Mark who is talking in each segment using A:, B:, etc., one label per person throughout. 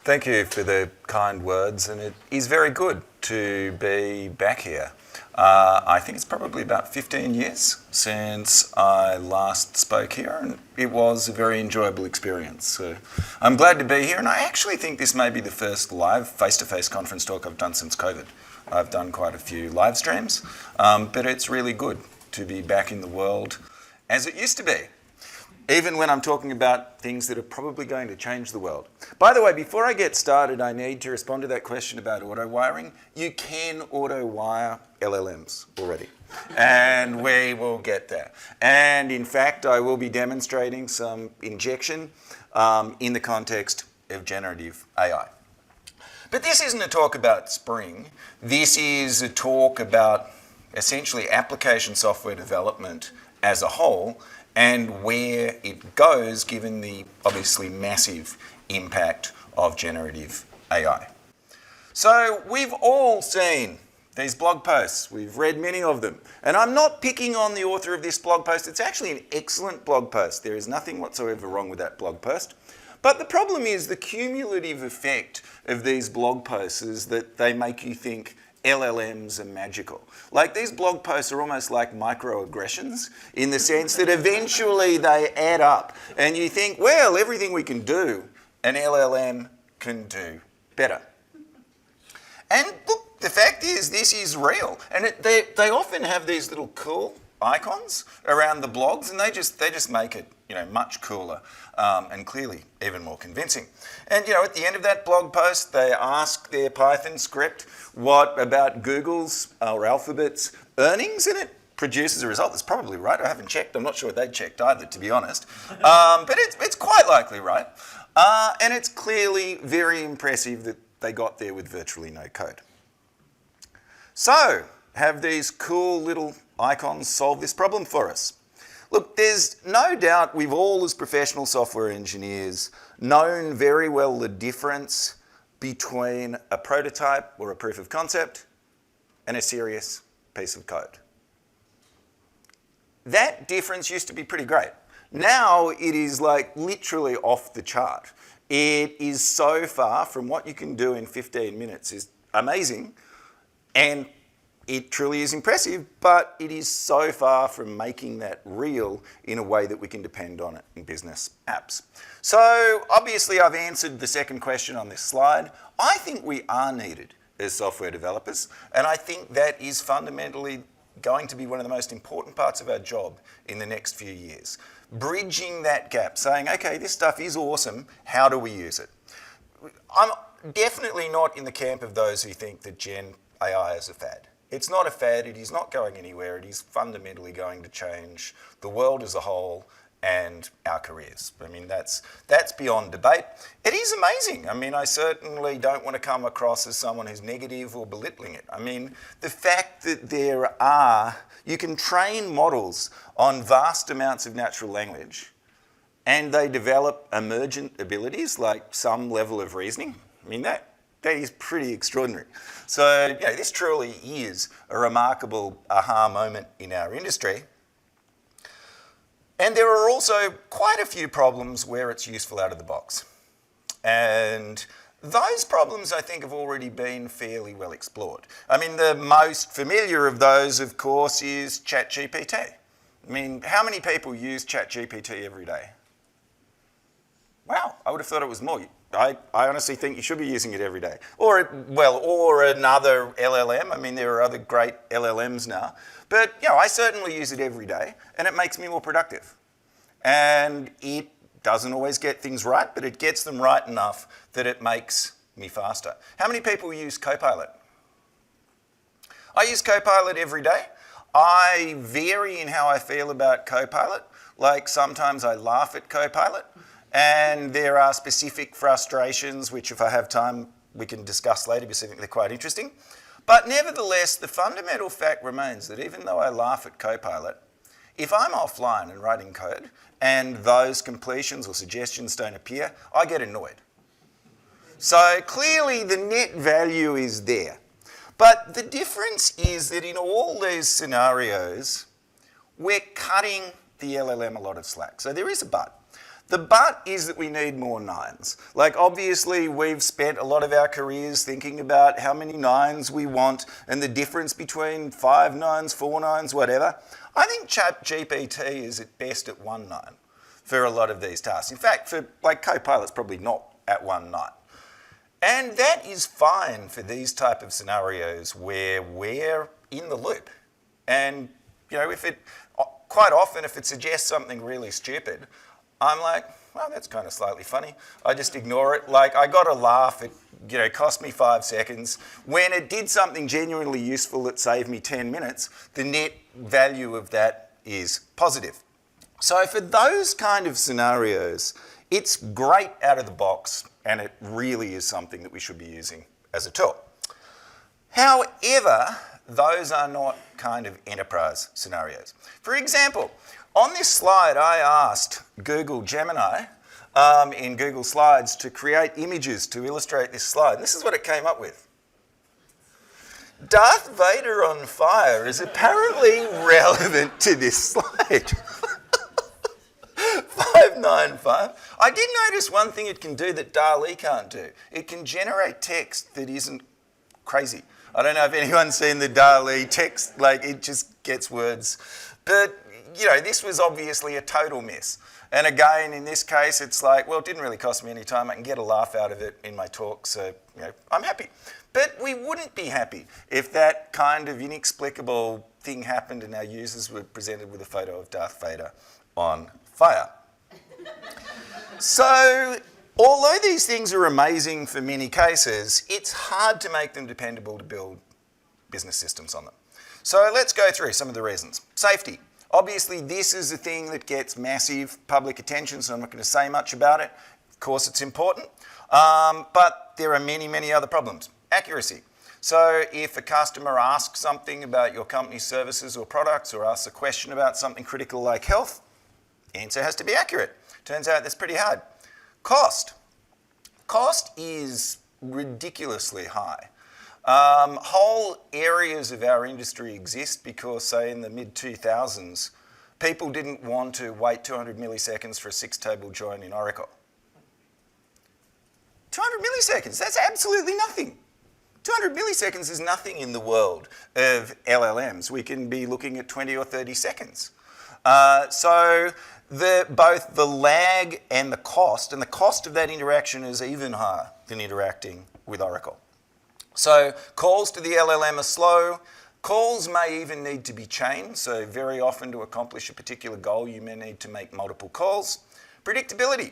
A: Thank you for the kind words, and it is very good to be back here. I think it's probably about 15 years since I last spoke here, and it was a very enjoyable experience. So I'm glad to be here, and I actually think this may be the first live face-to-face conference talk I've done since COVID. I've done quite a few live streams, but it's really good to be back in the world as it used to be, even when I'm talking about things that are probably going to change the world. By the way, before I get started, I need to respond to that question about auto-wiring. You can auto-wire LLMs already, and we will get there. And in fact, I will be demonstrating some injection in the context of generative AI. But this isn't a talk about Spring. This is a talk about essentially application software development as a whole, and where it goes given the obviously massive impact of generative AI. So we've all seen these blog posts. We've read many of them. And I'm not picking on the author of this blog post. It's actually an excellent blog post. There is nothing whatsoever wrong with that blog post. But the problem is the cumulative effect of these blog posts is that they make you think LLMs are magical. Like, these blog posts are almost like microaggressions in the sense that eventually they add up and you think, well, everything we can do, an LLM can do better. And look, the fact is this is real. And they often have these little cool icons around the blogs, and they just make it, much cooler and clearly even more convincing. And at the end of that blog post, they ask their Python script what about Google's or Alphabet's earnings, and it produces a result that's probably right. I haven't checked. I'm not sure they checked either, to be honest. But it's quite likely right. And it's clearly very impressive that they got there with virtually no code. So, have these cool little icons solve this problem for us? Look, there's no doubt we've all, as professional software engineers, known very well the difference between a prototype or a proof of concept and a serious piece of code. That difference used to be pretty great. Now it is like literally off the chart. It is so far from what you can do in 15 minutes is amazing, and it truly is impressive, but it is so far from making that real in a way that we can depend on it in business apps. So obviously I've answered the second question on this slide. I think we are needed as software developers, and I think that is fundamentally going to be one of the most important parts of our job in the next few years. Bridging that gap, saying, okay, this stuff is awesome, how do we use it? I'm definitely not in the camp of those who think that Gen AI is a fad. It's not a fad, it is not going anywhere, it is fundamentally going to change the world as a whole and our careers. I mean, that's beyond debate. It is amazing. I mean, I certainly don't want to come across as someone who's negative or belittling it. I mean, the fact that you can train models on vast amounts of natural language and they develop emergent abilities like some level of reasoning, I mean, that is pretty extraordinary. So, this truly is a remarkable aha moment in our industry. And there are also quite a few problems where it's useful out of the box. And those problems, I think, have already been fairly well explored. I mean, the most familiar of those, of course, is ChatGPT. I mean, how many people use ChatGPT every day? Wow, I would have thought it was more. I honestly think you should be using it every day. Or another LLM. I mean, there are other great LLMs now. But, I certainly use it every day, and it makes me more productive. And it doesn't always get things right, but it gets them right enough that it makes me faster. How many people use Copilot? I use Copilot every day. I vary in how I feel about Copilot. Like, sometimes I laugh at Copilot. And there are specific frustrations, which if I have time, we can discuss later because I think they're quite interesting. But nevertheless, the fundamental fact remains that even though I laugh at Copilot, if I'm offline and writing code and those completions or suggestions don't appear, I get annoyed. So clearly the net value is there. But the difference is that in all these scenarios, we're cutting the LLM a lot of slack. So there is a but. The but is that we need more nines. Like, obviously, we've spent a lot of our careers thinking about how many nines we want and the difference between 5 nines, 4 nines, whatever. I think ChatGPT is at best at 1 9 for a lot of these tasks. In fact, for like Copilot's probably not at 1 9. And that is fine for these type of scenarios where we're in the loop. And, you know, quite often if it suggests something really stupid, I'm like, well, that's kind of slightly funny. I just ignore it. Like, I got a laugh. It, you know, cost me 5 seconds. When it did something genuinely useful that saved me 10 minutes, the net value of that is positive. So for those kind of scenarios, it's great out of the box, and it really is something that we should be using as a tool. However, those are not kind of enterprise scenarios. For example, on this slide, I asked Google Gemini in Google Slides to create images to illustrate this slide. And this is what it came up with. Darth Vader on fire is apparently relevant to this slide. 595. I did notice one thing it can do that DALL-E can't do. It can generate text that isn't crazy. I don't know if anyone's seen the DALL-E text, like it just gets words. But, you know, this was obviously a total miss. And again, in this case, it's like, well, it didn't really cost me any time. I can get a laugh out of it in my talk, so, you know, I'm happy. But we wouldn't be happy if that kind of inexplicable thing happened and our users were presented with a photo of Darth Vader on fire. So, although these things are amazing for many cases, it's hard to make them dependable to build business systems on them. So let's go through some of the reasons. Safety. Obviously, this is a thing that gets massive public attention, so I'm not going to say much about it. Of course, it's important, but there are many, many other problems. Accuracy. So if a customer asks something about your company's services or products or asks a question about something critical like health, the answer has to be accurate. Turns out that's pretty hard. Cost. Cost is ridiculously high. Whole areas of our industry exist because, say, in the mid-2000s, people didn't want to wait 200 milliseconds for a 6-table join in Oracle. 200 milliseconds, that's absolutely nothing. 200 milliseconds is nothing in the world of LLMs. We can be looking at 20 or 30 seconds. So both the lag and the cost of that interaction is even higher than interacting with Oracle. So calls to the LLM are slow. Calls may even need to be chained. So very often to accomplish a particular goal, you may need to make multiple calls. Predictability.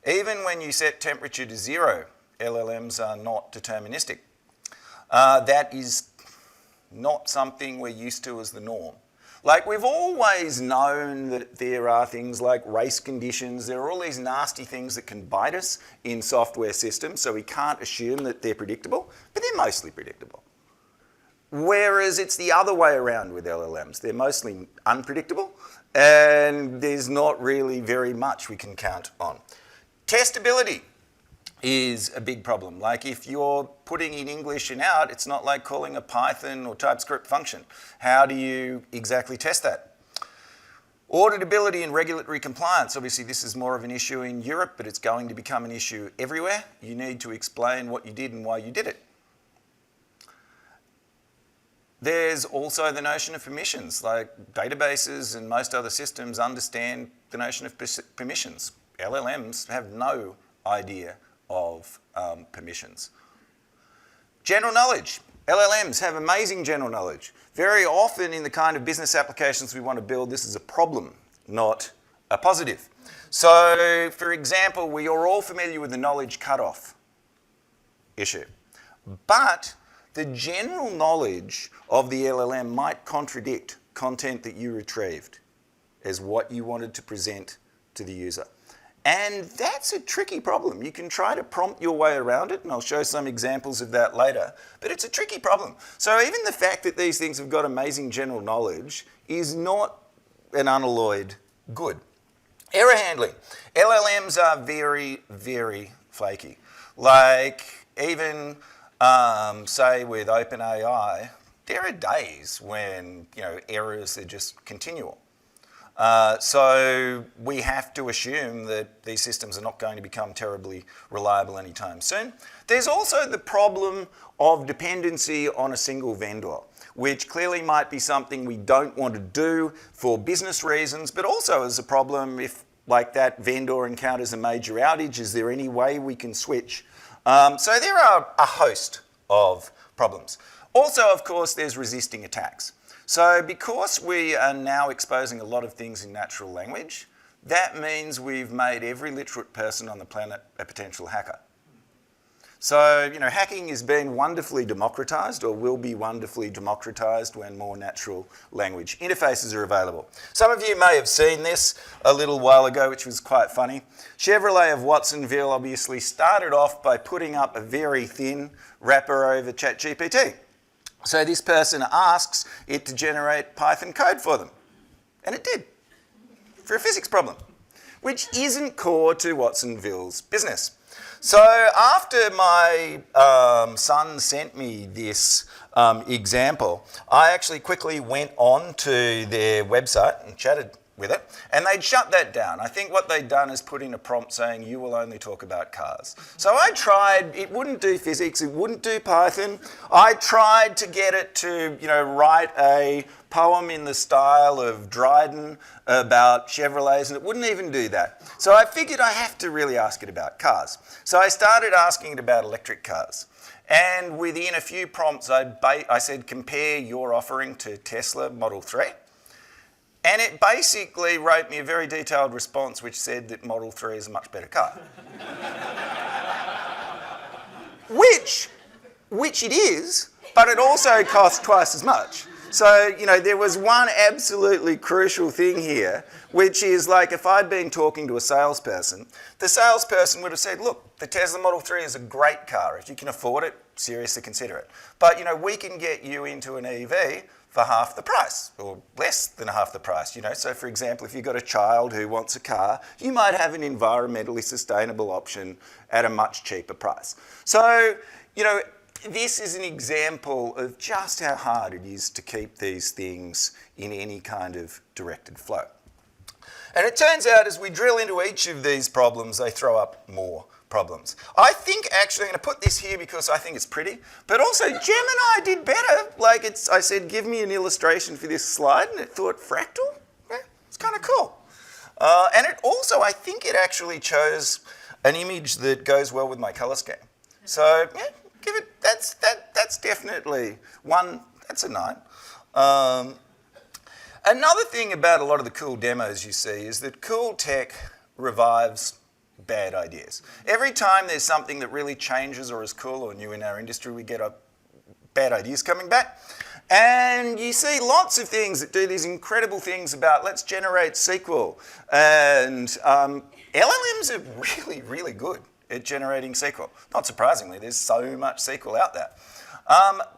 A: Even when you set temperature to 0, LLMs are not deterministic. That is not something we're used to as the norm. Like, we've always known that there are things like race conditions. There are all these nasty things that can bite us in software systems, so we can't assume that they're predictable, but they're mostly predictable. Whereas it's the other way around with LLMs. They're mostly unpredictable, and there's not really very much we can count on. Testability is a big problem. Like, if you're putting in English and out, it's not like calling a Python or TypeScript function. How do you exactly test that? Auditability and regulatory compliance. Obviously, this is more of an issue in Europe, but it's going to become an issue everywhere. You need to explain what you did and why you did it. There's also the notion of permissions. Like, databases and most other systems understand the notion of permissions. LLMs have no idea of permissions. General knowledge. LLMs have amazing general knowledge. Very often in the kind of business applications we want to build, this is a problem, not a positive. So, for example, we are all familiar with the knowledge cutoff issue. But the general knowledge of the LLM might contradict content that you retrieved as what you wanted to present to the user. And that's a tricky problem. You can try to prompt your way around it, and I'll show some examples of that later, but it's a tricky problem. So even the fact that these things have got amazing general knowledge is not an unalloyed good. Error handling. LLMs are very, very flaky. Like, even, say, with OpenAI, there are days when, you know, errors are just continual. So we have to assume that these systems are not going to become terribly reliable anytime soon. There's also the problem of dependency on a single vendor, which clearly might be something we don't want to do for business reasons, but also as a problem if, like, that vendor encounters a major outage, is there any way we can switch? So there are a host of problems. Also, of course, there's resisting attacks. So because we are now exposing a lot of things in natural language, that means we've made every literate person on the planet a potential hacker. So, hacking is being wonderfully democratized, or will be wonderfully democratized when more natural language interfaces are available. Some of you may have seen this a little while ago, which was quite funny. Chevrolet of Watsonville obviously started off by putting up a very thin wrapper over ChatGPT. So this person asks it to generate Python code for them. And it did, for a physics problem, which isn't core to Watsonville's business. So after my son sent me this example, I actually quickly went on to their website and chatted with it, and they'd shut that down. I think what they'd done is put in a prompt saying, you will only talk about cars. So I tried, it wouldn't do physics, it wouldn't do Python. I tried to get it to, write a poem in the style of Dryden about Chevrolets, and it wouldn't even do that. So I figured I have to really ask it about cars. So I started asking it about electric cars. And within a few prompts, I said, compare your offering to Tesla Model 3. And it basically wrote me a very detailed response which said that Model 3 is a much better car. Which it is, but it also costs twice as much. So, there was one absolutely crucial thing here, which is like if I'd been talking to a salesperson, the salesperson would have said, look, the Tesla Model 3 is a great car. If you can afford it, seriously consider it. But, we can get you into an EV for half the price, or less than half the price. So for example, if you've got a child who wants a car, you might have an environmentally sustainable option at a much cheaper price. So, this is an example of just how hard it is to keep these things in any kind of directed flow. And it turns out as we drill into each of these problems, they throw up more problems. I think actually, I'm going to put this here because I think it's pretty, but also Gemini did better. I said, give me an illustration for this slide, and it thought fractal. Yeah, it's kind of cool. And it also, I think it actually chose an image that goes well with my color scheme. So yeah, give it, that's definitely one, that's a 9. Another thing about a lot of the cool demos you see is that cool tech revives bad ideas. Every time there's something that really changes or is cool or new in our industry, we get bad ideas coming back. And you see lots of things that do these incredible things about let's generate SQL. And LLMs are really, really good at generating SQL. Not surprisingly, there's so much SQL out there.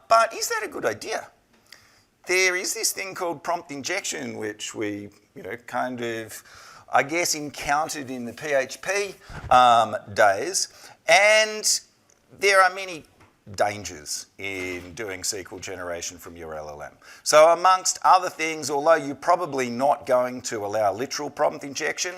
A: But is that a good idea? There is this thing called prompt injection, which we, kind of, I guess, encountered in the PHP days. And there are many dangers in doing SQL generation from your LLM. So amongst other things, although you're probably not going to allow literal prompt injection,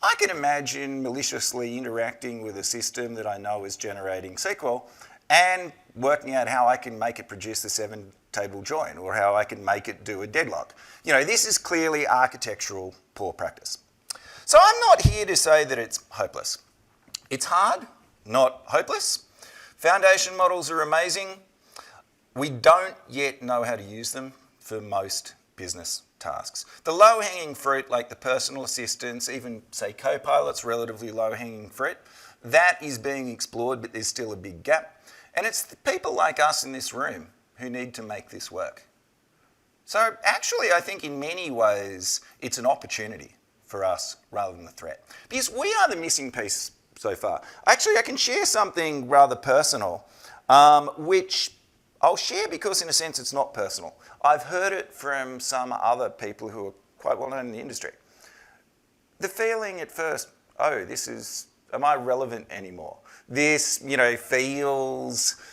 A: I can imagine maliciously interacting with a system that I know is generating SQL and working out how I can make it produce a 7-table join or how I can make it do a deadlock. This is clearly architectural poor practice. So I'm not here to say that it's hopeless. It's hard, not hopeless. Foundation models are amazing. We don't yet know how to use them for most business tasks. The low-hanging fruit, like the personal assistants, even, say, Copilot's relatively low-hanging fruit, that is being explored, but there's still a big gap. And it's the people like us in this room who need to make this work. So actually, I think in many ways, it's an opportunity for us rather than a threat. Because we are the missing piece so far. Actually, I can share something rather personal, which I'll share because in a sense it's not personal. I've heard it from some other people who are quite well known in the industry. The feeling at first, am I relevant anymore? This,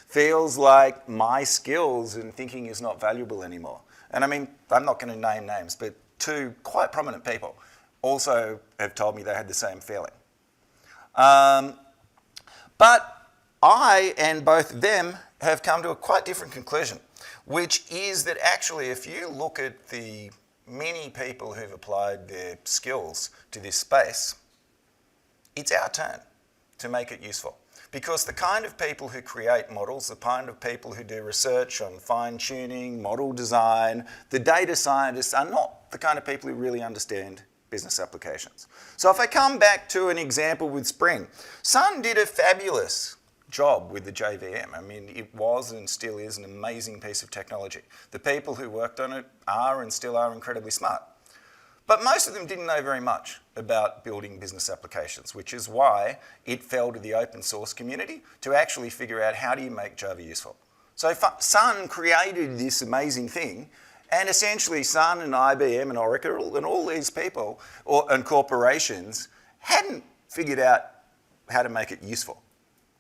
A: feels like my skills and thinking is not valuable anymore. And I mean, I'm not going to name names, but two quite prominent people also have told me they had the same feeling. But I and both of them have come to a quite different conclusion, which is that actually if you look at the many people who've applied their skills to this space, it's our turn to make it useful. Because the kind of people who create models, the kind of people who do research on fine-tuning, model design, the data scientists are not the kind of people who really understand business applications. So if I come back to an example with Spring, Sun did a fabulous job with the JVM. I mean, it was and still is an amazing piece of technology. The people who worked on it are and still are incredibly smart. But most of them didn't know very much about building business applications, which is why it fell to the open source community to actually figure out how do you make Java useful. So Sun created this amazing thing, and essentially Sun and IBM and Oracle and all these people and corporations hadn't figured out how to make it useful.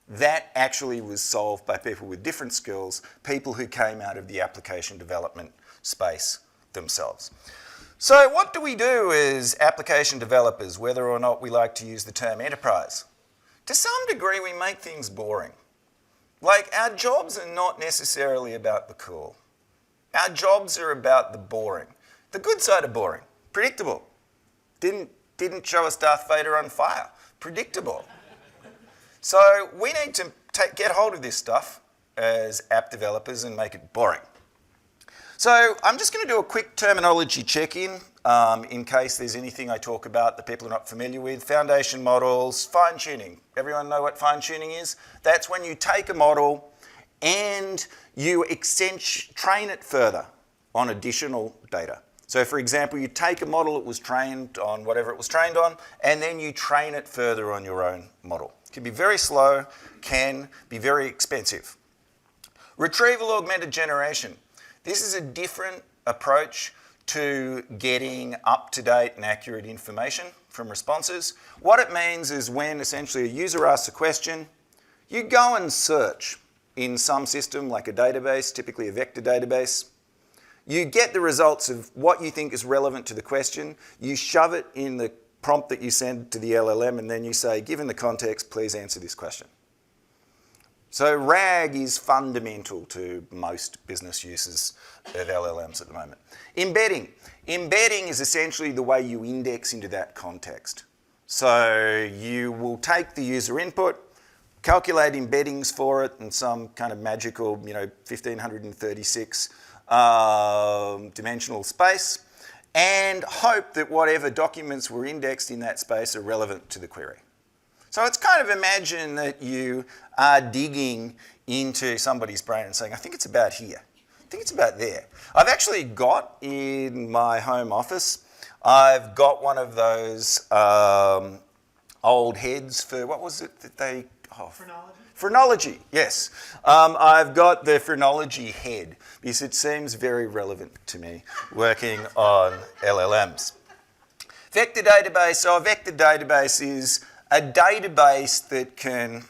A: That actually was solved by people with different skills, people who came out of the application development space themselves. So what do we do as application developers, whether or not we like to use the term enterprise? To some degree, we make things boring. Like, our jobs are not necessarily about the cool. Our jobs are about the boring. The good side of boring, predictable. Didn't show us Darth Vader on fire, predictable. So we need to get hold of this stuff as app developers and make it boring. So I'm just going to do a quick terminology check-in in case there's anything I talk about that people are not familiar with. Foundation models, fine-tuning. Everyone know what fine-tuning is? That's when you take a model and you train it further on additional data. So for example, you take a model that was trained on whatever it was trained on, and then you train it further on your own model. It can be very slow, can be very expensive. Retrieval augmented generation. This is a different approach to getting up-to-date and accurate information from responses. What it means is when essentially a user asks a question, you go and search in some system like a database, typically a vector database. You get the results of what you think is relevant to the question. You shove it in the prompt that you send to the LLM, and then you say, given the context, please answer this question. So RAG is fundamental to most business uses of LLMs at the moment. Embedding. Embedding is essentially the way you index into that context. So you will take the user input, calculate embeddings for it in some kind of magical, 1536 dimensional space, and hope that whatever documents were indexed in that space are relevant to the query. So it's kind of imagine that you are digging into somebody's brain and saying, I think it's about here. I think it's about there. I've actually got in my home office, I've got one of those old heads for, what was it that they...
B: Phrenology?
A: Phrenology, yes. I've got the phrenology head because it seems very relevant to me working on LLMs. Vector database. So a vector database is a database that can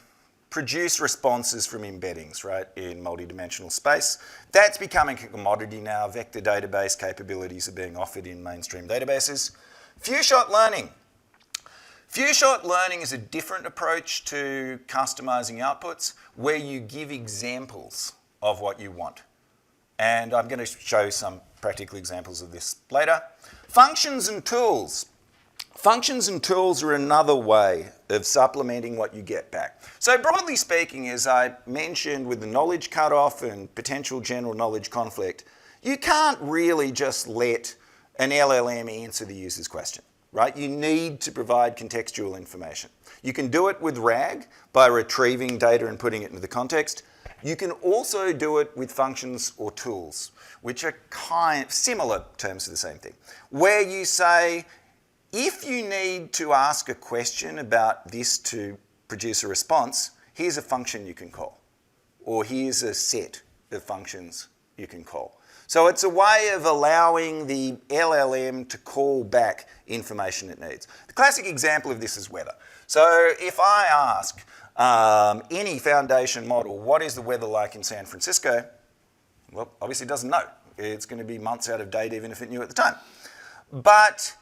A: produce responses from embeddings, right, in multidimensional space. That's becoming a commodity now. Vector database capabilities are being offered in mainstream databases. Few-shot learning. Few-shot learning is a different approach to customizing outputs where you give examples of what you want. And I'm going to show some practical examples of this later. Functions and tools. Functions and tools are another way of supplementing what you get back. So broadly speaking, as I mentioned with the knowledge cutoff and potential general knowledge conflict, you can't really just let an LLM answer the user's question, right? You need to provide contextual information. You can do it with RAG by retrieving data and putting it into the context. You can also do it with functions or tools, which are kind of similar terms for the same thing, where you say, if you need to ask a question about this to produce a response, here's a function you can call, or here's a set of functions you can call. So it's a way of allowing the LLM to call back information it needs. The classic example of this is weather. So if I ask any foundation model, what is the weather like in San Francisco? Well, obviously it doesn't know. It's going to be months out of date even if it knew at the time. But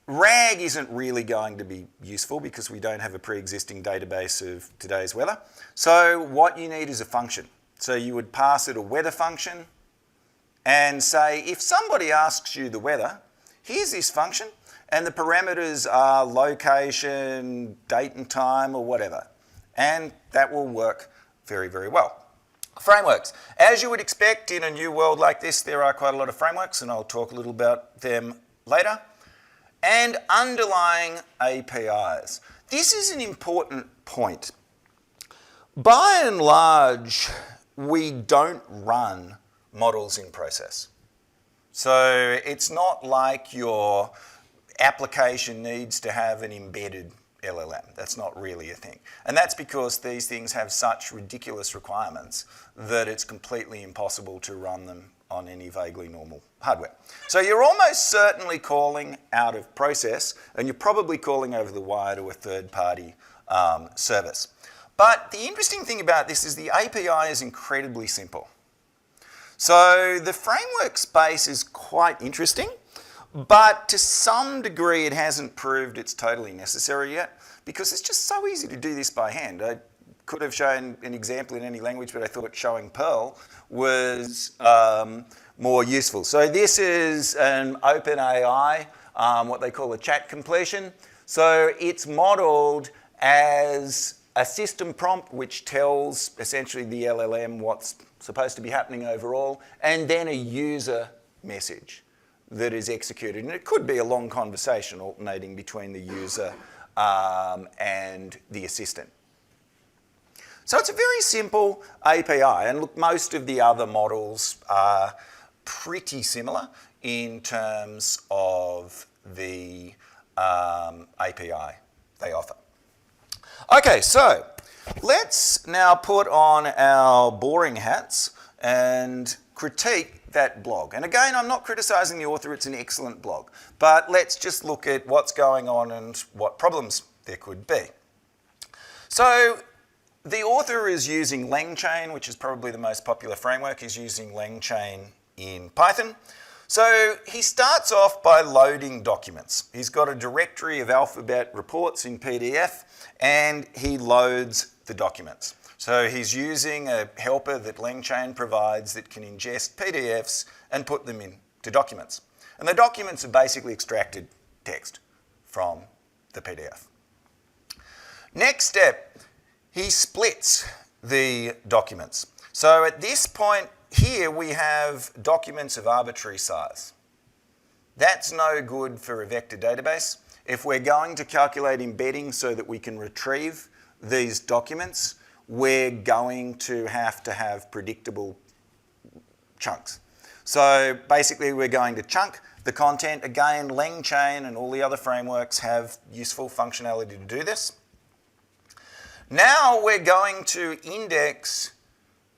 A: RAG isn't really going to be useful because we don't have a pre-existing database of today's weather. So what you need is a function. So you would pass it a weather function and say, if somebody asks you the weather, here's this function, and the parameters are location, date and time, or whatever. And that will work very, very well. Frameworks. As you would expect in a new world like this, there are quite a lot of frameworks, and I'll talk a little about them later. And underlying APIs. This is an important point. By and large, we don't run models in process. So it's not like your application needs to have an embedded LLM. That's not really a thing. And that's because these things have such ridiculous requirements that it's completely impossible to run them on any vaguely normal hardware. So you're almost certainly calling out of process, and you're probably calling over the wire to a third-party service. But the interesting thing about this is the API is incredibly simple. So the framework space is quite interesting, but to some degree it hasn't proved it's totally necessary yet, because it's just so easy to do this by hand. I could have shown an example in any language, but I thought showing Perl was more useful. So this is an OpenAI, what they call a chat completion. So it's modeled as a system prompt which tells essentially the LLM what's supposed to be happening overall, and then a user message that is executed. And it could be a long conversation alternating between the user and the assistant. So it's a very simple API, and look, most of the other models are pretty similar in terms of the API they offer. Okay, so let's now put on our boring hats and critique that blog. And again, I'm not criticizing the author, it's an excellent blog. But let's just look at what's going on and what problems there could be. So the author is using LangChain, which is probably the most popular framework. He's using LangChain in Python. So he starts off by loading documents. He's got a directory of alphabet reports in PDF, and he loads the documents. So he's using a helper that LangChain provides that can ingest PDFs and put them into documents. And the documents are basically extracted text from the PDF. Next step, he splits the documents. So at this point here, we have documents of arbitrary size. That's no good for a vector database. If we're going to calculate embedding so that we can retrieve these documents, we're going to have predictable chunks. So basically, we're going to chunk the content. Again, LangChain and all the other frameworks have useful functionality to do this. Now we're going to index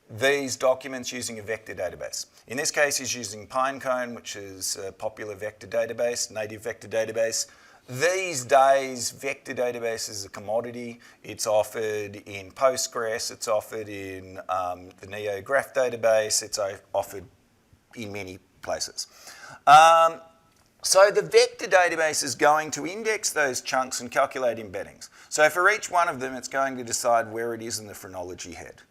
A: these documents using a vector database. In this case, he's using Pinecone, which is a popular vector database, native vector database. These days, vector database is a commodity. It's offered in Postgres, it's offered in the NeoGraph database, it's offered in many places. So the vector database is going to index those chunks and calculate embeddings. So for each one of them, it's going to decide where it is in the phrenology head.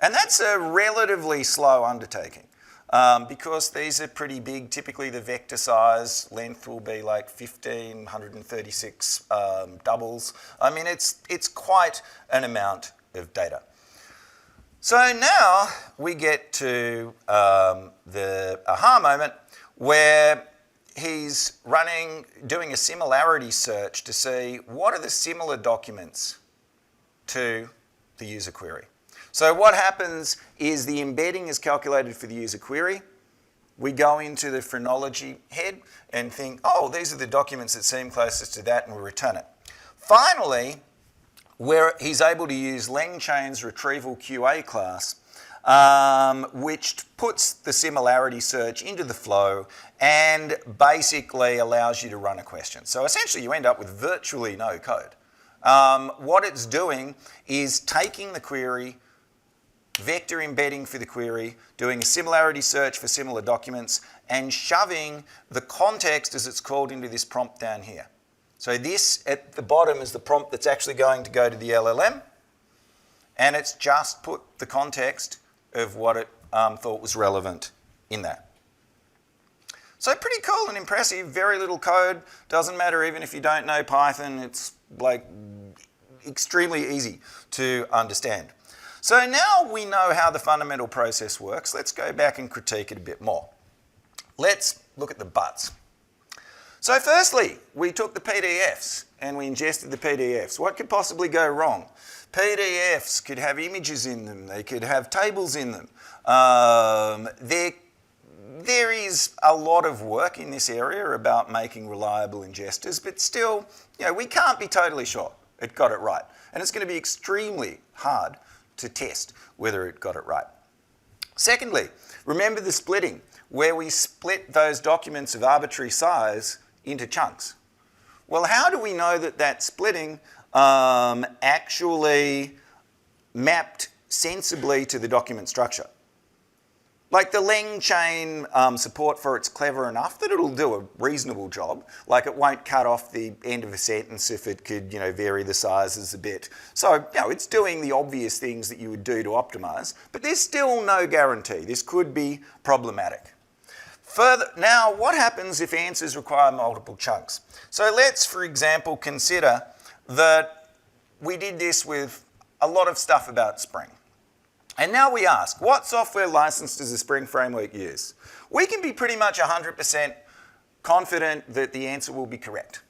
A: And that's a relatively slow undertaking because these are pretty big. Typically, the vector size length will be like 1,536 doubles. I mean, it's quite an amount of data. So now we get to the aha moment where he's doing a similarity search to see what are the similar documents to the user query. So what happens is the embedding is calculated for the user query. We go into the phrenology head and think, oh, these are the documents that seem closest to that, and we return it. Finally, where he's able to use LangChain's retrieval QA class, which puts the similarity search into the flow and basically allows you to run a question. So essentially you end up with virtually no code. What it's doing is taking the query, vector embedding for the query, doing a similarity search for similar documents, and shoving the context, as it's called, into this prompt down here. So this at the bottom is the prompt that's actually going to go to the LLM, and it's just put the context of what it thought was relevant in that. So pretty cool and impressive, very little code, doesn't matter even if you don't know Python, it's like extremely easy to understand. So now we know how the fundamental process works, let's go back and critique it a bit more. Let's look at the buts. So firstly, we took the PDFs and we ingested the PDFs. What could possibly go wrong? PDFs could have images in them, they could have tables in them. There is a lot of work in this area about making reliable ingesters, but still, we can't be totally sure it got it right. And it's going to be extremely hard to test whether it got it right. Secondly, remember the splitting, where we split those documents of arbitrary size into chunks. Well, how do we know that that splitting actually mapped sensibly to the document structure? Like the LangChain support for it's clever enough that it'll do a reasonable job. Like it won't cut off the end of a sentence if it could, vary the sizes a bit. So, it's doing the obvious things that you would do to optimize, but there's still no guarantee. This could be problematic. Further, now what happens if answers require multiple chunks? So let's, for example, consider that we did this with a lot of stuff about Spring. And now we ask, what software license does the Spring framework use? We can be pretty much 100% confident that the answer will be correct.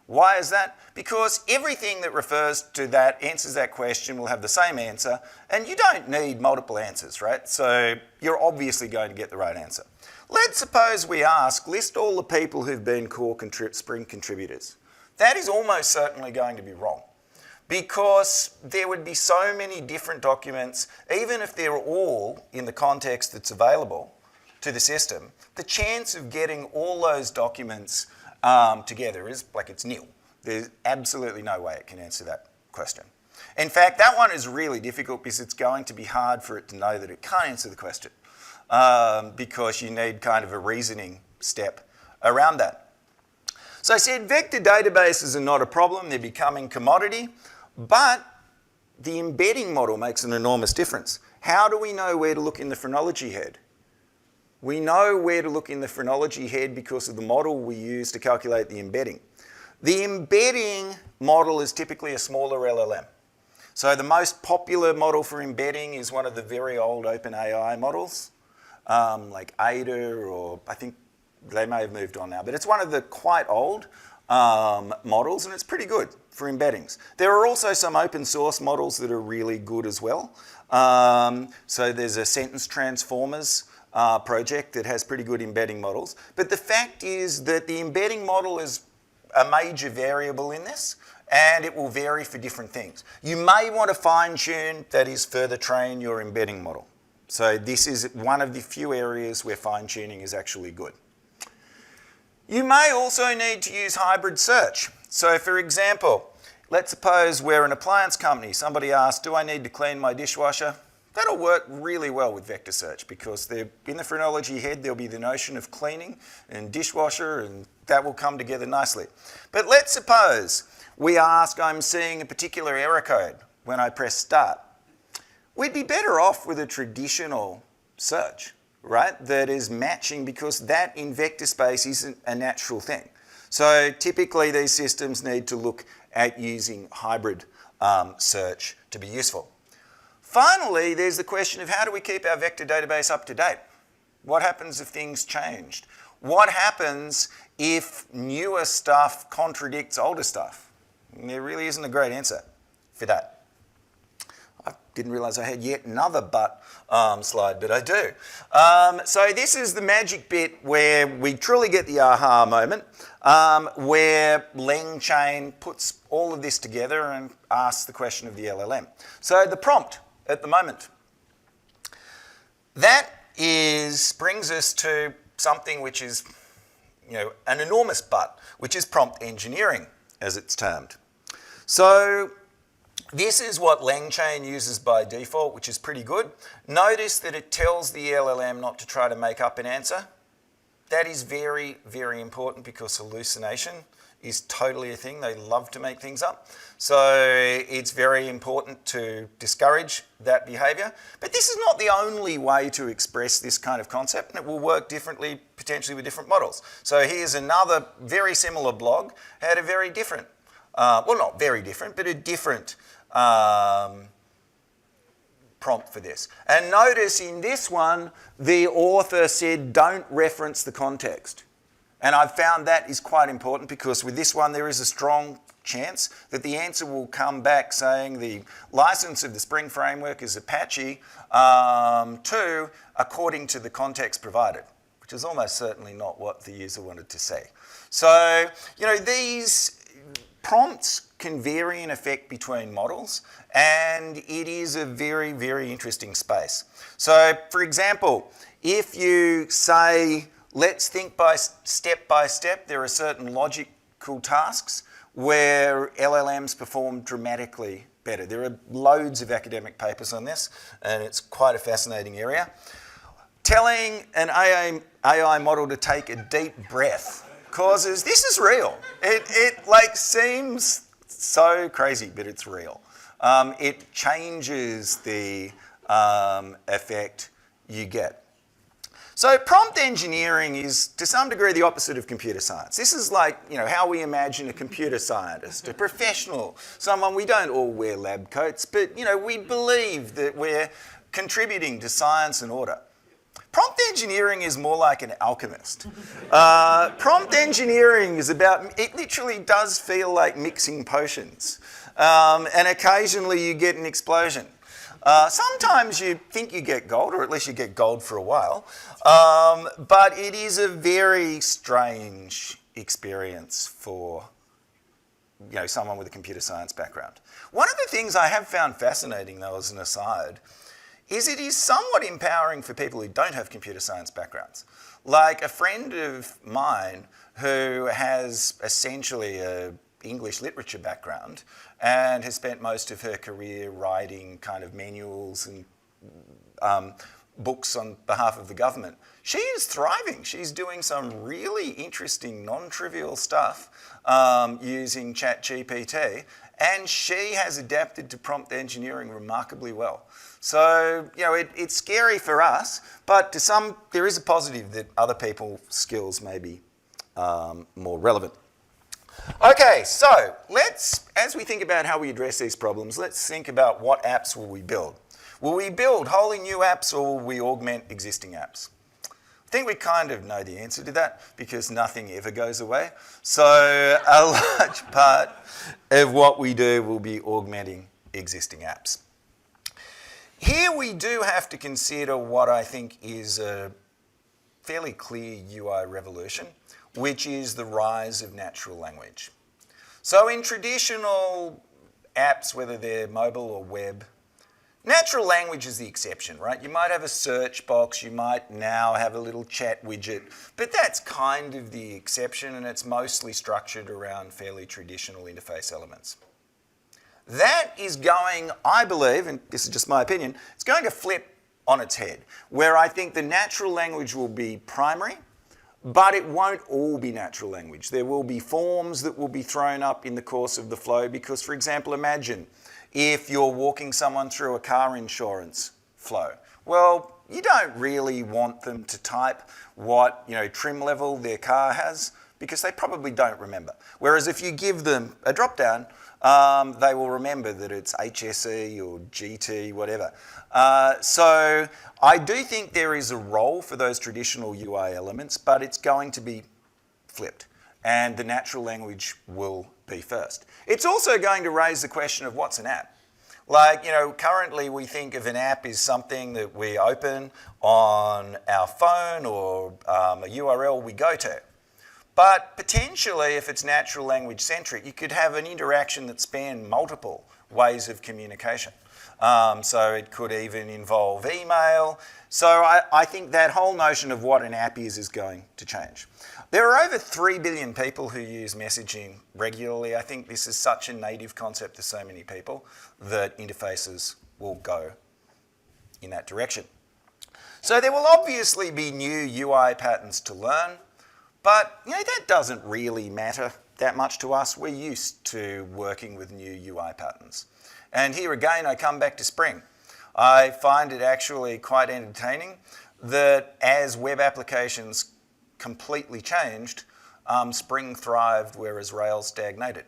A: Why is that? Because everything that refers to that, answers that question, will have the same answer, and you don't need multiple answers, right? So you're obviously going to get the right answer. Let's suppose we ask, list all the people who've been core Spring contributors. That is almost certainly going to be wrong, because there would be so many different documents, even if they're all in the context that's available to the system, the chance of getting all those documents together is like it's nil. There's absolutely no way it can answer that question. In fact, that one is really difficult because it's going to be hard for it to know that it can't answer the question because you need kind of a reasoning step around that. So I said vector databases are not a problem, they're becoming commodity, but the embedding model makes an enormous difference. How do we know where to look in the phrenology head? We know where to look in the phrenology head because of the model we use to calculate the embedding. The embedding model is typically a smaller LLM. So the most popular model for embedding is one of the very old OpenAI models, like Ada, or I think they may have moved on now, but it's one of the quite old models, and it's pretty good for embeddings. There are also some open source models that are really good as well. So there's a sentence transformers project that has pretty good embedding models. But the fact is that the embedding model is a major variable in this, and it will vary for different things. You may want to fine-tune, that is, further train your embedding model. So this is one of the few areas where fine-tuning is actually good. You may also need to use hybrid search. So for example, let's suppose we're an appliance company. Somebody asks, do I need to clean my dishwasher? That'll work really well with vector search because in the phrenology head there'll be the notion of cleaning and dishwasher, and that will come together nicely. But let's suppose we ask, I'm seeing a particular error code when I press start. We'd be better off with a traditional search, right, that is matching, because that in vector space isn't a natural thing. So typically these systems need to look at using hybrid search to be useful. Finally, there's the question of how do we keep our vector database up to date? What happens if things changed? What happens if newer stuff contradicts older stuff? And there really isn't a great answer for that. I didn't realize I had yet another but slide, but I do. So this is the magic bit where we truly get the aha moment, where LangChain puts all of this together and asks the question of the LLM. So the prompt at the moment. That brings us to something which is, an enormous but, which is prompt engineering, as it's termed. So This is what LangChain uses by default, which is pretty good. Notice that it tells the LLM not to try to make up an answer. That is very, very important because hallucination is totally a thing. They love to make things up. So it's very important to discourage that behavior. But this is not the only way to express this kind of concept, and it will work differently, potentially with different models. So here's another very similar blog, had a very different, well, not very different, but a different prompt for this. And notice in this one, the author said, don't reference the context. And I've found that is quite important because with this one, there is a strong chance that the answer will come back saying the license of the Spring framework is Apache 2 according to the context provided, which is almost certainly not what the user wanted to say. So, you know, these prompts can vary in effect between models, and it is a very, very interesting space. So, for example, if you say, let's think by step, there are certain logical tasks where LLMs perform dramatically better. There are loads of academic papers on this, and it's quite a fascinating area. Telling an AI model to take a deep breath causes, this is real. It like seems so crazy, but it's real. It changes the effect you get. So prompt engineering is, to some degree, the opposite of computer science. This is like, you know, how we imagine a computer scientist, a professional, someone, we don't all wear lab coats, but, you know, we believe that we're contributing to science and order. Prompt engineering is more like an alchemist. Prompt engineering is about, it literally does feel like mixing potions. And occasionally you get an explosion. Sometimes you think you get gold, or at least you get gold for a while, but it is a very strange experience for, you know, someone with a computer science background. One of the things I have found fascinating, though, as an aside, is it is somewhat empowering for people who don't have computer science backgrounds. Like a friend of mine who has essentially a English literature background and has spent most of her career writing kind of manuals and books on behalf of the government. She is thriving. She's doing some really interesting, non-trivial stuff using ChatGPT, and she has adapted to prompt engineering remarkably well. So, you know, it's scary for us, but to some, there is a positive that other people's skills may be more relevant. Okay, so let's, as we think about how we address these problems, let's think about what apps will we build. Will we build wholly new apps, or will we augment existing apps? I think we kind of know the answer to that because nothing ever goes away. So a large part of what we do will be augmenting existing apps. Here we do have to consider what I think is a fairly clear UI revolution, which is the rise of natural language. So in traditional apps, whether they're mobile or web, natural language is the exception, right? You might have a search box, you might now have a little chat widget, but that's kind of the exception, and it's mostly structured around fairly traditional interface elements. That is going, I believe, and this is just my opinion, it's going to flip on its head, where I think the natural language will be primary, but it won't all be natural language. There will be forms that will be thrown up in the course of the flow because, for example, imagine if you're walking someone through a car insurance flow. Well, you don't really want them to type what, you know, trim level their car has because they probably don't remember. Whereas if you give them a drop-down, they will remember that it's HSE or GT, whatever. So I do think there is a role for those traditional UI elements, but it's going to be flipped, and the natural language will be first. It's also going to raise the question of what's an app. Like, you know, currently we think of an app as something that we open on our phone or a URL we go to. But potentially, if it's natural language centric, you could have an interaction that spans multiple ways of communication. So it could even involve email. So I think that whole notion of what an app is going to change. There are over 3 billion people who use messaging regularly. I think this is such a native concept to so many people that interfaces will go in that direction. So there will obviously be new UI patterns to learn, but that doesn't really matter that much to us. We're used to working with new UI patterns. And here again, I come back to Spring. I find it actually quite entertaining that as web applications completely changed, Spring thrived whereas Rails stagnated.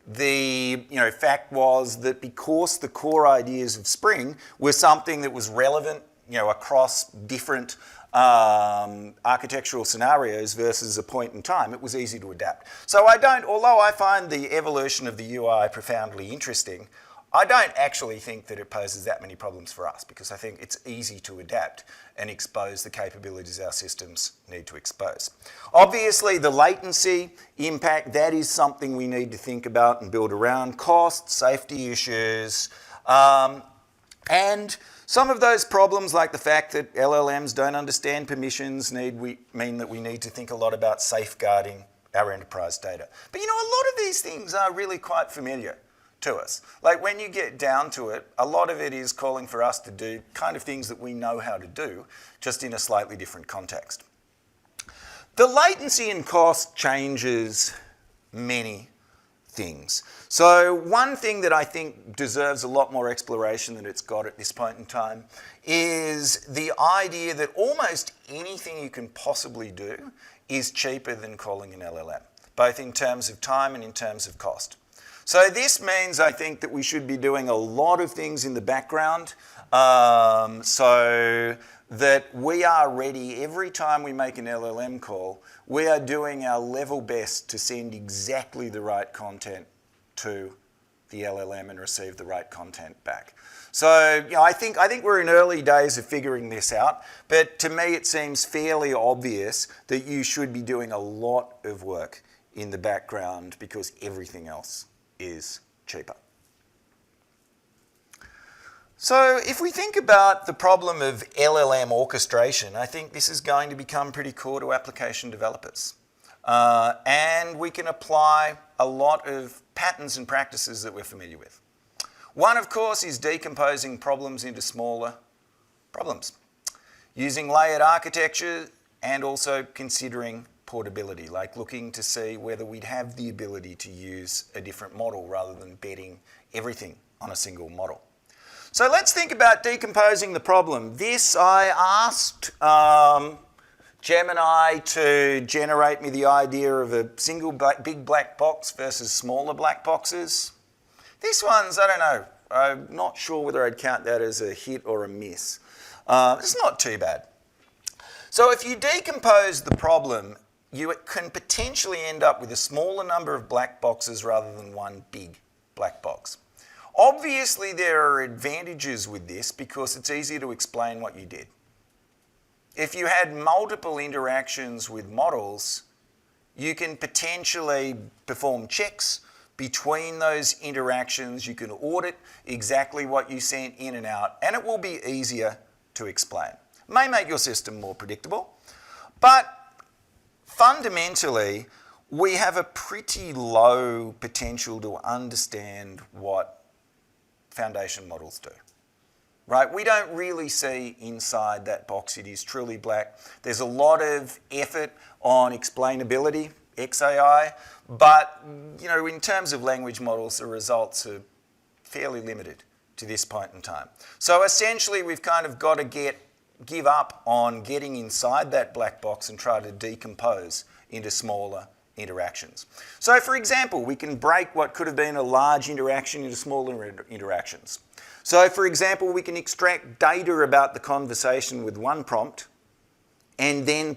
A: The fact was that because the core ideas of Spring were something that was relevant across different architectural scenarios versus a point in time, it was easy to adapt. So although I find the evolution of the UI profoundly interesting, I don't actually think that it poses that many problems for us because I think it's easy to adapt and expose the capabilities our systems need to expose. Obviously, the latency impact, that is something we need to think about and build around. Cost, safety issues, and some of those problems like the fact that LLMs don't understand permissions mean that we need to think a lot about safeguarding our enterprise data. But a lot of these things are really quite familiar to us. Like when you get down to it, a lot of it is calling for us to do kind of things that we know how to do, just in a slightly different context. The latency and cost changes many things. So one thing that I think deserves a lot more exploration than it's got at this point in time is the idea that almost anything you can possibly do is cheaper than calling an LLM, both in terms of time and in terms of cost. So this means, I think, that we should be doing a lot of things in the background so that we are ready every time we make an LLM call, we are doing our level best to send exactly the right content to the LLM and receive the right content back. So I think we're in early days of figuring this out, but to me it seems fairly obvious that you should be doing a lot of work in the background because everything else is cheaper. So if we think about the problem of LLM orchestration, I think this is going to become pretty core to application developers. And we can apply a lot of patterns and practices that we're familiar with. One, of course, is decomposing problems into smaller problems, using layered architecture and also considering portability, like looking to see whether we'd have the ability to use a different model rather than betting everything on a single model. So let's think about decomposing the problem. This, I asked Gemini to generate me the idea of a single big black box versus smaller black boxes. This one's, I don't know, I'm not sure whether I'd count that as a hit or a miss. It's not too bad. So if you decompose the problem, you can potentially end up with a smaller number of black boxes rather than one big black box. Obviously, there are advantages with this because it's easier to explain what you did. If you had multiple interactions with models, you can potentially perform checks between those interactions. You can audit exactly what you sent in and out, and it will be easier to explain. It may make your system more predictable, but fundamentally, we have a pretty low potential to understand what foundation models do. Right? We don't really see inside that box it is truly black. There's a lot of effort on explainability, XAI, but in terms of language models, the results are fairly limited to this point in time. So essentially, we've kind of got to give up on getting inside that black box and try to decompose into smaller interactions. So for example, we can break what could have been a large interaction into smaller interactions. So for example, we can extract data about the conversation with one prompt and then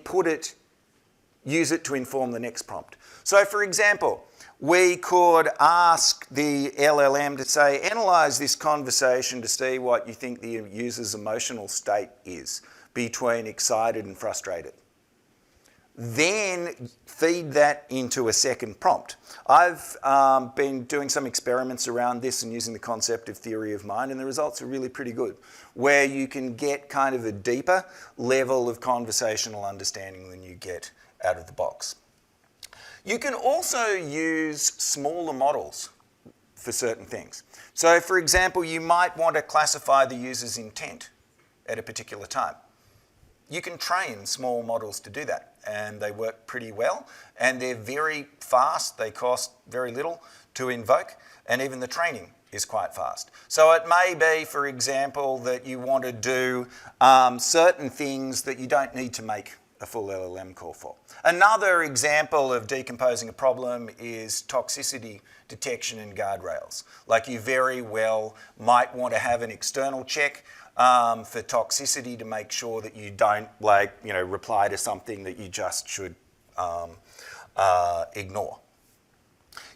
A: use it to inform the next prompt. So for example, we could ask the LLM to say, analyze this conversation to see what you think the user's emotional state is between excited and frustrated. then feed that into a second prompt. I've been doing some experiments around this and using the concept of theory of mind, and the results are really pretty good, where you can get kind of a deeper level of conversational understanding than you get out of the box. You can also use smaller models for certain things. So for example, you might want to classify the user's intent at a particular time. You can train small models to do that, and they work pretty well, and they're very fast. They cost very little to invoke, and even the training is quite fast. So it may be, for example, that you want to do certain things that you don't need to make a full LLM call for. Another example of decomposing a problem is toxicity detection and guardrails. Like you very well might want to have an external check for toxicity to make sure that you don't reply to something that you just should ignore.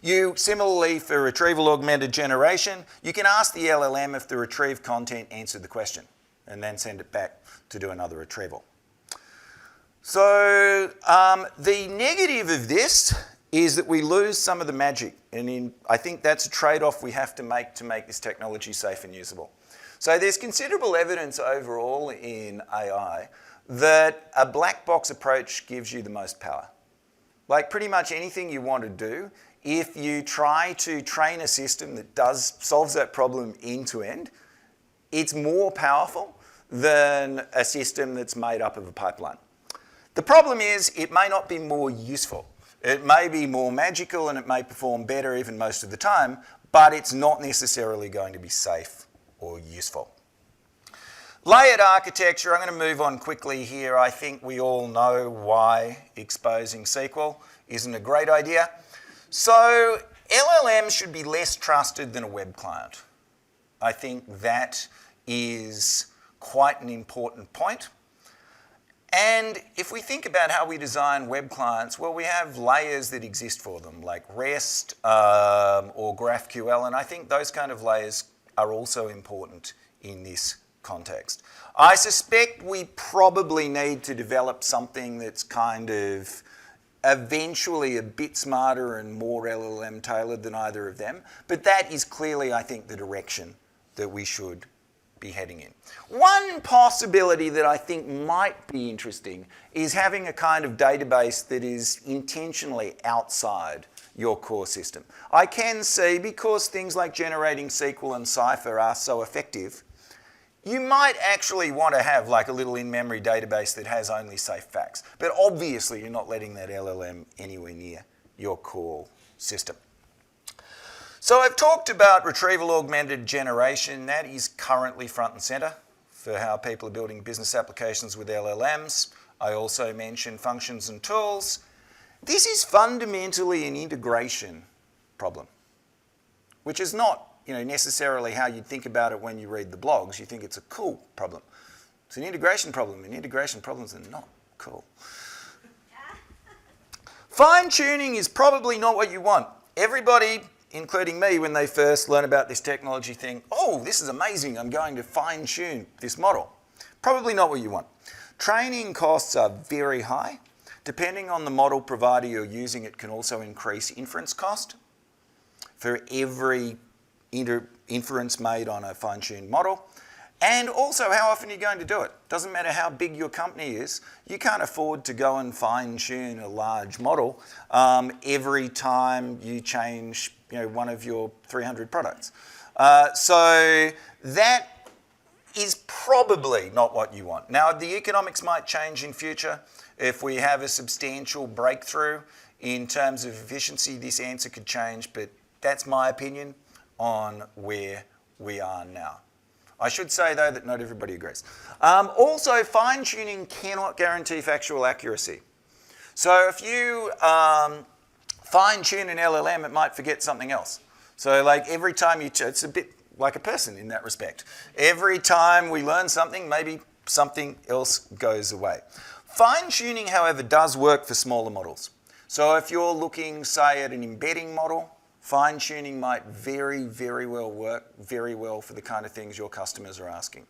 A: You similarly, for retrieval augmented generation, you can ask the LLM if the retrieved content answered the question and then send it back to do another retrieval. So the negative of this is that we lose some of the magic, and I think that's a trade-off we have to make this technology safe and usable. So there's considerable evidence overall in AI that a black box approach gives you the most power. Like pretty much anything you want to do, if you try to train a system that solves that problem end to end, it's more powerful than a system that's made up of a pipeline. The problem is it may not be more useful. It may be more magical and it may perform better even most of the time, but it's not necessarily going to be safe or useful. Layered architecture, I'm going to move on quickly here. I think we all know why exposing SQL isn't a great idea. So LLMs should be less trusted than a web client. I think that is quite an important point. And if we think about how we design web clients, well, we have layers that exist for them, like REST or GraphQL, and I think those kind of layers are also important in this context. I suspect we probably need to develop something that's kind of eventually a bit smarter and more LLM tailored than either of them, but that is clearly, I think, the direction that we should be heading in. One possibility that I think might be interesting is having a kind of database that is intentionally outside your core system. I can see, because things like generating SQL and Cypher are so effective, you might actually want to have like a little in-memory database that has only safe facts. But obviously you're not letting that LLM anywhere near your core system. So I've talked about retrieval augmented generation. That is currently front and center for how people are building business applications with LLMs. I also mentioned functions and tools. This is fundamentally an integration problem, which is not necessarily how you'd think about it when you read the blogs. You think it's a cool problem. It's an integration problem, and integration problems are not cool. Fine-tuning is probably not what you want. Everybody, including me, when they first learn about this technology, think, oh, this is amazing, I'm going to fine-tune this model. Probably not what you want. Training costs are very high. Depending on the model provider you're using, it can also increase inference cost. For every inference made on a fine-tuned model. And also how often you're going to do it. Doesn't matter how big your company is, you can't afford to go and fine-tune a large model every time you change one of your 300 products. So that is probably not what you want. Now, the economics might change in future. If we have a substantial breakthrough in terms of efficiency, this answer could change, but that's my opinion on where we are now. I should say, though, that not everybody agrees. Also, fine-tuning cannot guarantee factual accuracy. So if you fine-tune an LLM, it might forget something else. So like every time it's a bit like a person in that respect. Every time we learn something, maybe something else goes away. Fine-tuning, however, does work for smaller models. So if you're looking, say, at an embedding model, fine-tuning might very, very well work very well for the kind of things your customers are asking.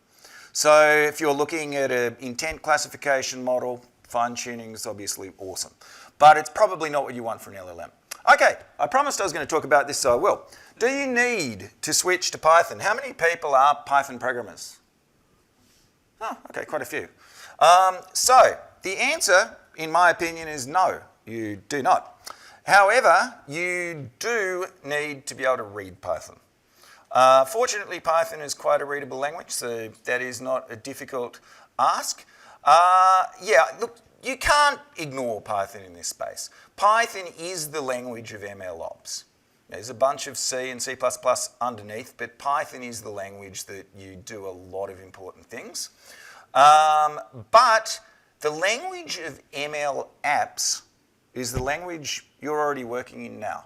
A: So if you're looking at an intent classification model, Fine-tuning is obviously awesome. But it's probably not what you want for an LLM. Okay, I promised I was going to talk about this, so I will. Do you need to switch to Python? How many people are Python programmers? Oh, okay, quite a few. So, the answer, in my opinion, is no, you do not. However, you do need to be able to read Python. Fortunately, Python is quite a readable language, so that is not a difficult ask. Yeah, look, you can't ignore Python in this space. Python is the language of MLOps. There's a bunch of C and C++ underneath, but Python is the language that you do a lot of important things. But the language of ML apps is the language you're already working in now,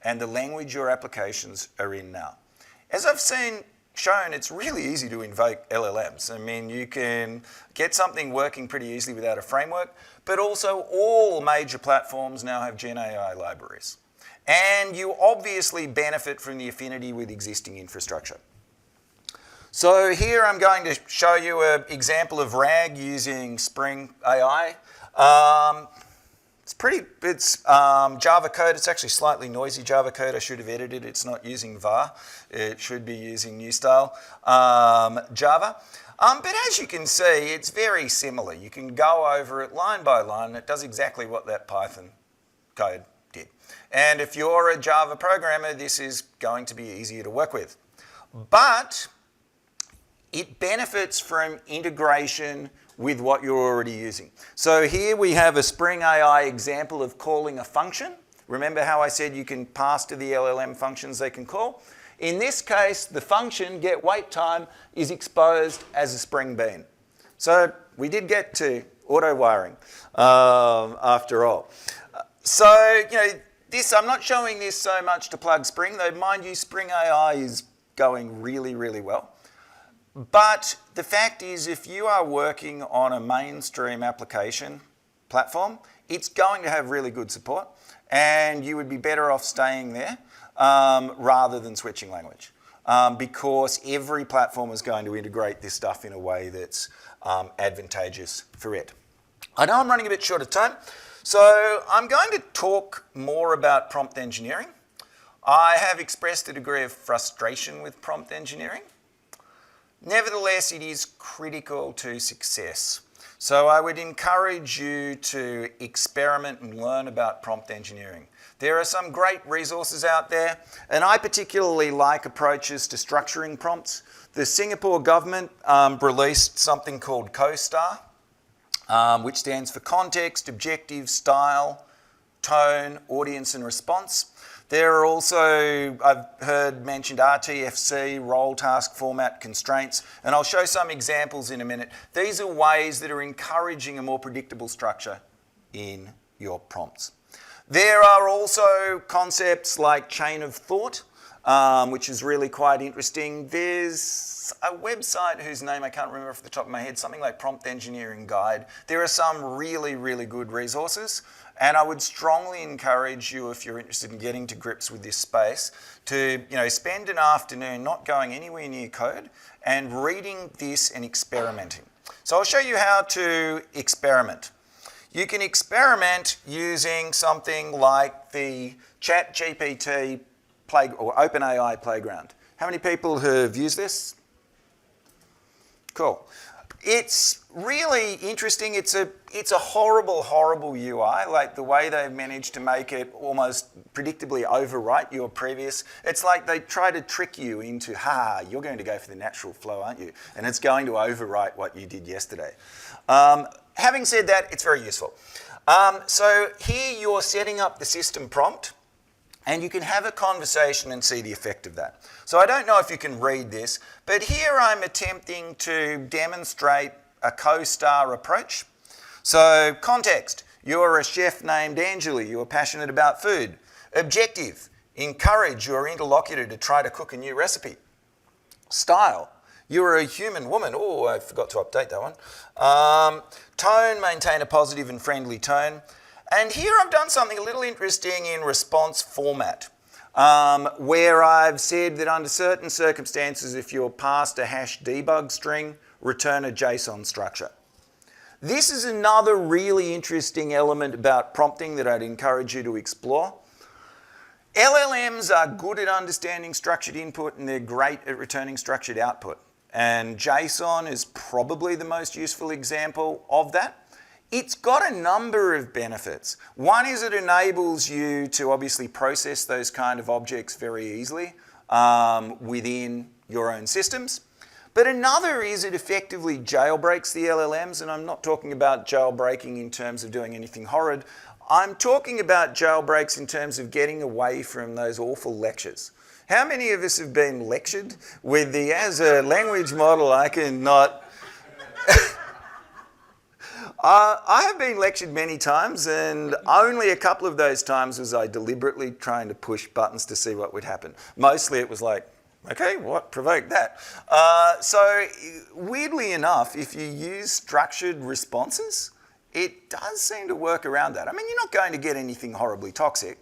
A: and the language your applications are in now. As I've shown, it's really easy to invoke LLMs. I mean, you can get something working pretty easily without a framework, but also all major platforms now have Gen AI libraries. And you obviously benefit from the affinity with existing infrastructure. So here I'm going to show you an example of RAG using Spring AI. It's Java code. It's actually slightly noisy Java code. I should have edited it. It's not using var. It should be using new style Java. But as you can see, it's very similar. You can go over it line by line, and it does exactly what that Python code did. And if you're a Java programmer, this is going to be easier to work with. But it benefits from integration with what you're already using. So here we have a Spring AI example of calling a function. Remember how I said you can pass to the LLM functions they can call? In this case, the function getWaitTime is exposed as a Spring Bean. So we did get to auto wiring after all. So, I'm not showing this so much to plug Spring, though mind you, Spring AI is going really, really well. But the fact is, if you are working on a mainstream application platform, it's going to have really good support, and you would be better off staying there rather than switching language, because every platform is going to integrate this stuff in a way that's advantageous for it. I know I'm running a bit short of time, so I'm going to talk more about prompt engineering. I have expressed a degree of frustration with prompt engineering. Nevertheless, it is critical to success. So I would encourage you to experiment and learn about prompt engineering. There are some great resources out there, and I particularly like approaches to structuring prompts. The Singapore government released something called CoStar, which stands for Context, Objective, Style, Tone, Audience and Response. There are also, I've heard mentioned RTFC, Role Task Format Constraints, and I'll show some examples in a minute. These are ways that are encouraging a more predictable structure in your prompts. There are also concepts like chain of thought, which is really quite interesting. There's a website whose name I can't remember off the top of my head, something like Prompt Engineering Guide. There are some really, really good resources, and I would strongly encourage you, if you're interested in getting to grips with this space, to spend an afternoon not going anywhere near code and reading this and experimenting. So I'll show you how to experiment. You can experiment using something like the ChatGPT or OpenAI Playground. How many people have used this? Cool. It's really interesting. It's a horrible, horrible UI, like the way they've managed to make it almost predictably overwrite your previous. It's like they try to trick you into, you're going to go for the natural flow, aren't you? And it's going to overwrite what you did yesterday. Having said that, it's very useful. So here you're setting up the system prompt, and you can have a conversation and see the effect of that. So I don't know if you can read this, but here I'm attempting to demonstrate a CoStar approach. So context, you're a chef named Angela, you're passionate about food. Objective, encourage your interlocutor to try to cook a new recipe. Style, you're a human woman. Oh, I forgot to update that one. Tone, maintain a positive and friendly tone. And here I've done something a little interesting in response format, where I've said that under certain circumstances, if you're passed a hash debug string, return a JSON structure. This is another really interesting element about prompting that I'd encourage you to explore. LLMs are good at understanding structured input and they're great at returning structured output. And JSON is probably the most useful example of that. It's got a number of benefits. One is it enables you to obviously process those kind of objects very easily within your own systems. But another is it effectively jailbreaks the LLMs, and I'm not talking about jailbreaking in terms of doing anything horrid. I'm talking about jailbreaks in terms of getting away from those awful lectures. How many of us have been lectured with the, as a language model, I cannot... I have been lectured many times, and only a couple of those times was I deliberately trying to push buttons to see what would happen. Mostly it was like, okay, what provoked that? So weirdly enough, if you use structured responses, it does seem to work around that. I mean, you're not going to get anything horribly toxic,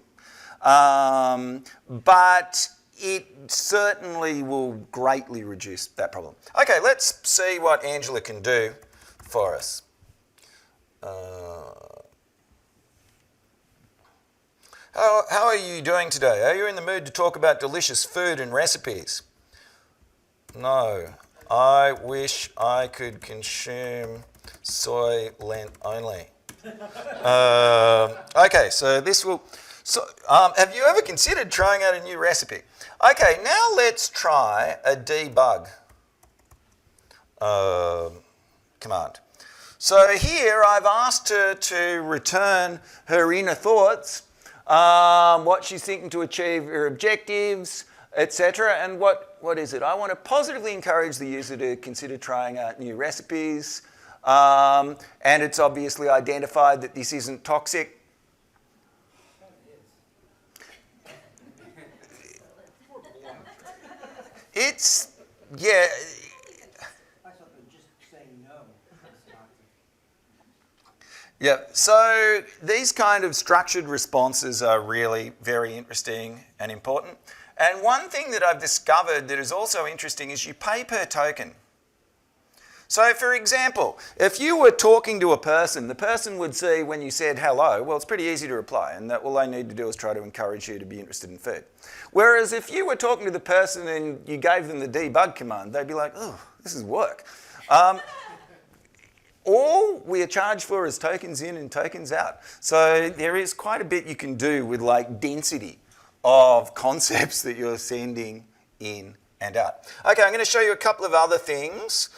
A: but it certainly will greatly reduce that problem. Okay, let's see what Angela can do for us. How are you doing today? Are you in the mood to talk about delicious food and recipes? No, I wish I could consume soy lent only. Okay, so this will... So, have you ever considered trying out a new recipe? Okay, now let's try a debug command. So here I've asked her to return her inner thoughts, what she's thinking to achieve her objectives, etc. And what is it? I want to positively encourage the user to consider trying out new recipes. And it's obviously identified that this isn't toxic. It's, yeah. Yeah, so these kind of structured responses are really very interesting and important. And one thing that I've discovered that is also interesting is you pay per token. So for example, if you were talking to a person, the person would see when you said hello, well, it's pretty easy to reply, and that all they need to do is try to encourage you to be interested in food. Whereas if you were talking to the person and you gave them the debug command, they'd be like, oh, this is work. All we are charged for is tokens in and tokens out. So there is quite a bit you can do with like density of concepts that you're sending in and out. Okay, I'm going to show you a couple of other things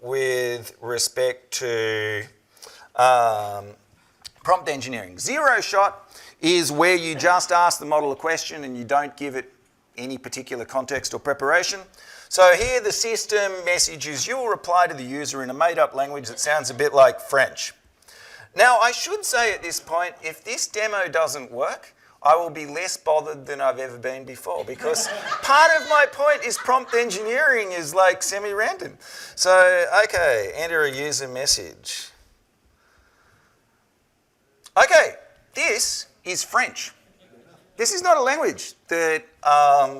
A: with respect to prompt engineering. Zero shot is where you just ask the model a question and you don't give it any particular context or preparation. So here the system messages, you will reply to the user in a made-up language that sounds a bit like French. Now, I should say at this point, if this demo doesn't work, I will be less bothered than I've ever been before, because part of my point is prompt engineering is like semi-random. So, okay, enter a user message. Okay, this is French. This is not a language that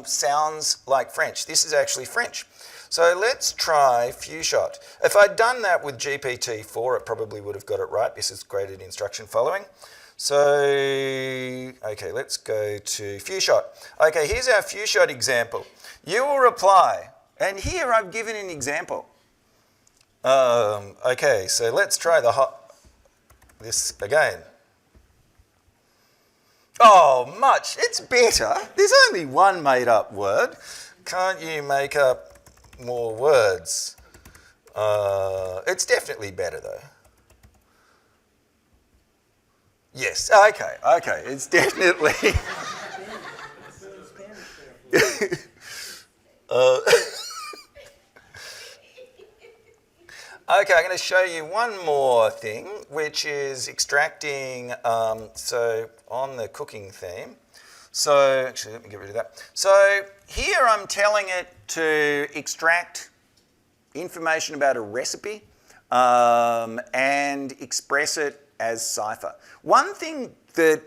A: sounds like French. This is actually French. So let's try few-shot. If I'd done that with GPT-4, it probably would have got it right. This is graded instruction following. So, okay, let's go to few-shot. Okay, here's our few-shot example. You will reply, and here I've given an example. Okay, so let's try this again. Oh, much. It's better. There's only one made-up word. Can't you make up more words? It's definitely better, though. Yes, okay, it's definitely... Okay, I'm going to show you one more thing, which is extracting, so on the cooking theme. So, actually, let me get rid of that. So here I'm telling it to extract information about a recipe and express it as cipher. One thing that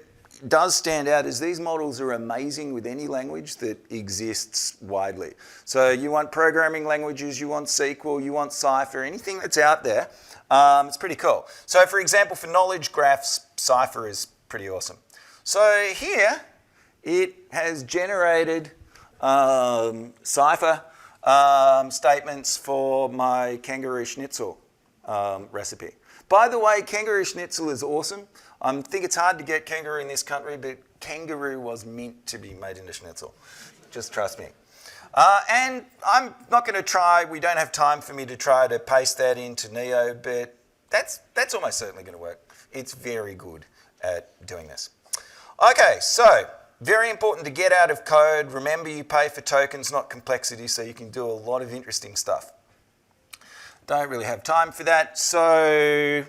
A: does stand out is these models are amazing with any language that exists widely. So you want programming languages, you want SQL, you want Cypher, anything that's out there, It's pretty cool. So for example, for knowledge graphs, Cypher is pretty awesome. So here, it has generated Cypher statements for my kangaroo schnitzel recipe. By the way, kangaroo schnitzel is awesome. I think it's hard to get kangaroo in this country, but kangaroo was meant to be made into schnitzel. Just trust me. And I'm not going to try, we don't have time for me to try to paste that into Neo, but that's almost certainly going to work. It's very good at doing this. Okay, so very important to get out of code. Remember, you pay for tokens, not complexity, so you can do a lot of interesting stuff. Don't really have time for that. So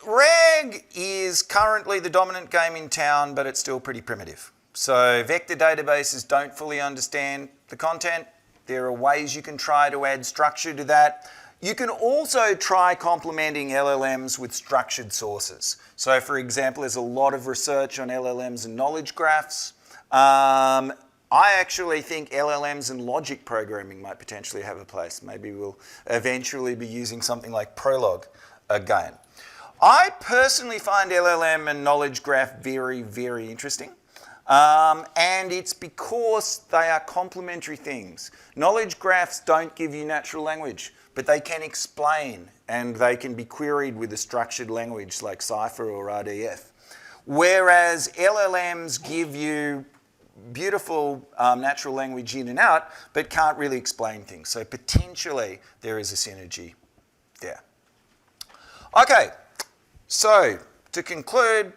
A: RAG is currently the dominant game in town, but it's still pretty primitive. So vector databases don't fully understand the content. There are ways you can try to add structure to that. You can also try complementing LLMs with structured sources. So for example, there's a lot of research on LLMs and knowledge graphs. I actually think LLMs and logic programming might potentially have a place. Maybe we'll eventually be using something like Prolog again. I personally find LLM and knowledge graph very, very interesting. And it's because they are complementary things. Knowledge graphs don't give you natural language, but they can explain and they can be queried with a structured language like Cypher or RDF. Whereas LLMs give you beautiful natural language in and out, but can't really explain things. So potentially there is a synergy there. Okay, so to conclude,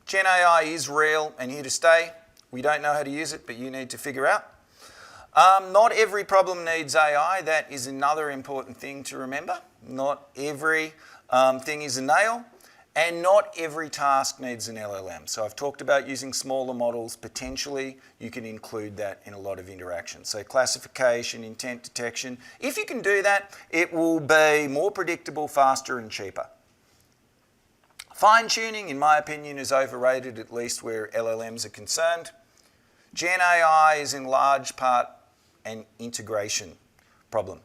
A: Gen AI is real and here to stay. We don't know how to use it, but you need to figure out. Not every problem needs AI. That is another important thing to remember. Not every thing is a nail, and not every task needs an LLM. So I've talked about using smaller models. Potentially, you can include that in a lot of interactions. So classification, intent detection. If you can do that, it will be more predictable, faster, and cheaper. Fine-tuning, in my opinion, is overrated, at least where LLMs are concerned. Gen AI is in large part an integration problem.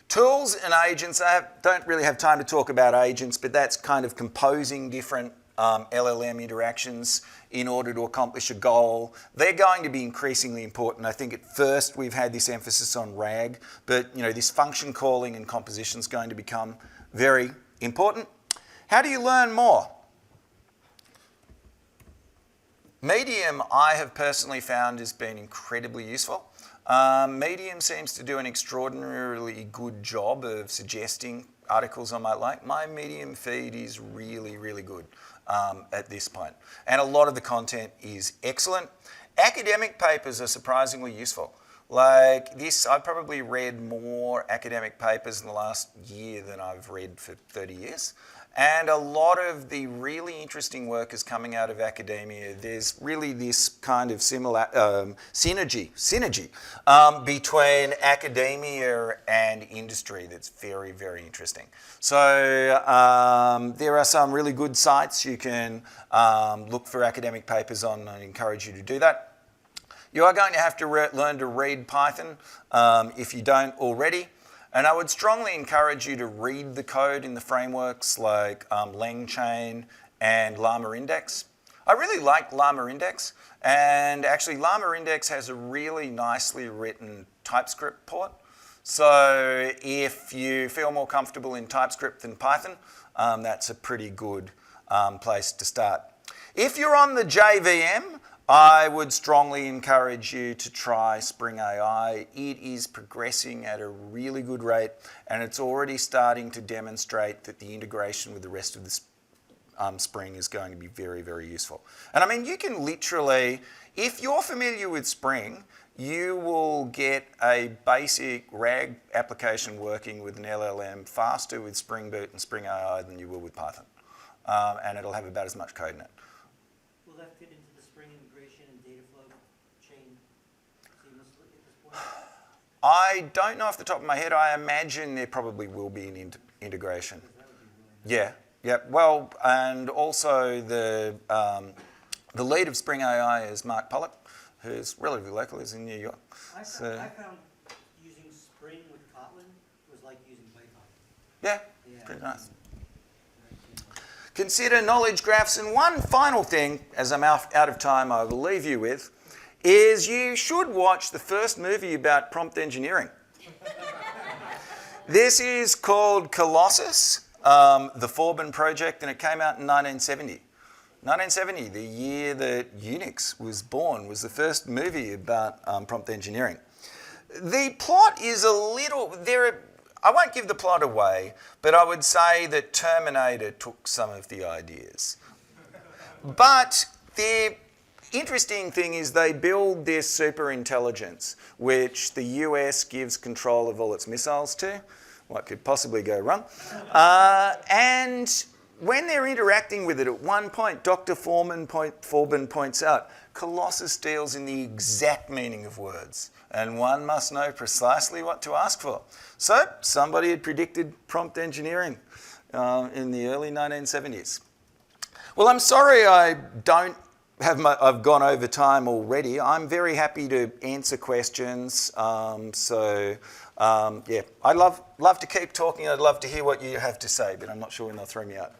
A: Tools and agents, I don't really have time to talk about agents, but that's kind of composing different LLM interactions in order to accomplish a goal. They're going to be increasingly important. I think at first we've had this emphasis on RAG, but this function calling and composition is going to become very important. How do you learn more? Medium, I have personally found, has been incredibly useful. Medium seems to do an extraordinarily good job of suggesting articles I might like. My Medium feed is really, really good at this point. And a lot of the content is excellent. Academic papers are surprisingly useful. Like this, I've probably read more academic papers in the last year than I've read for 30 years. And a lot of the really interesting work is coming out of academia. There's really this kind of similar synergy between academia and industry that's very, very interesting. So there are some really good sites you can look for academic papers on, and I encourage you to do that. You are going to have to learn to read Python if you don't already. And I would strongly encourage you to read the code in the frameworks like LangChain and Llama Index. I really like Llama Index, and actually Llama Index has a really nicely written TypeScript port. So if you feel more comfortable in TypeScript than Python, that's a pretty good place to start. If you're on the JVM, I would strongly encourage you to try Spring AI. It is progressing at a really good rate, and it's already starting to demonstrate that the integration with the rest of the Spring is going to be very, very useful. And I mean, you can literally, if you're familiar with Spring, you will get a basic RAG application working with an LLM faster with Spring Boot and Spring AI than you will with Python. And it'll have about as much code in it.
B: Will that fit into the Spring integration and data flow chain seamlessly at this point?
A: I don't know off the top of my head. I imagine there probably will be an integration.
B: That would be really nice.
A: Yeah. Well, and also the lead of Spring AI is Mark Pollock, who's relatively local, is in New York.
B: I found using Spring with Kotlin was like using Python.
A: Yeah, pretty nice. Consider knowledge graphs. And one final thing, as I'm out of time, I will leave you with, is you should watch the first movie about prompt engineering. This is called Colossus, the Forbin project, and it came out in 1970. 1970, the year that Unix was born, was the first movie about prompt engineering. The plot is a little... I won't give the plot away, but I would say that Terminator took some of the ideas. But the interesting thing is they build this super intelligence, which the US gives control of all its missiles to. What could possibly go wrong? And when they're interacting with it, at one point, Dr. Forbin points out, Colossus deals in the exact meaning of words, and one must know precisely what to ask for. So somebody had predicted prompt engineering in the early 1970s. Well, I'm sorry I don't have I've gone over time already. I'm very happy to answer questions. Yeah, I'd love to keep talking. I'd love to hear what you have to say, but I'm not sure when they'll throw me out.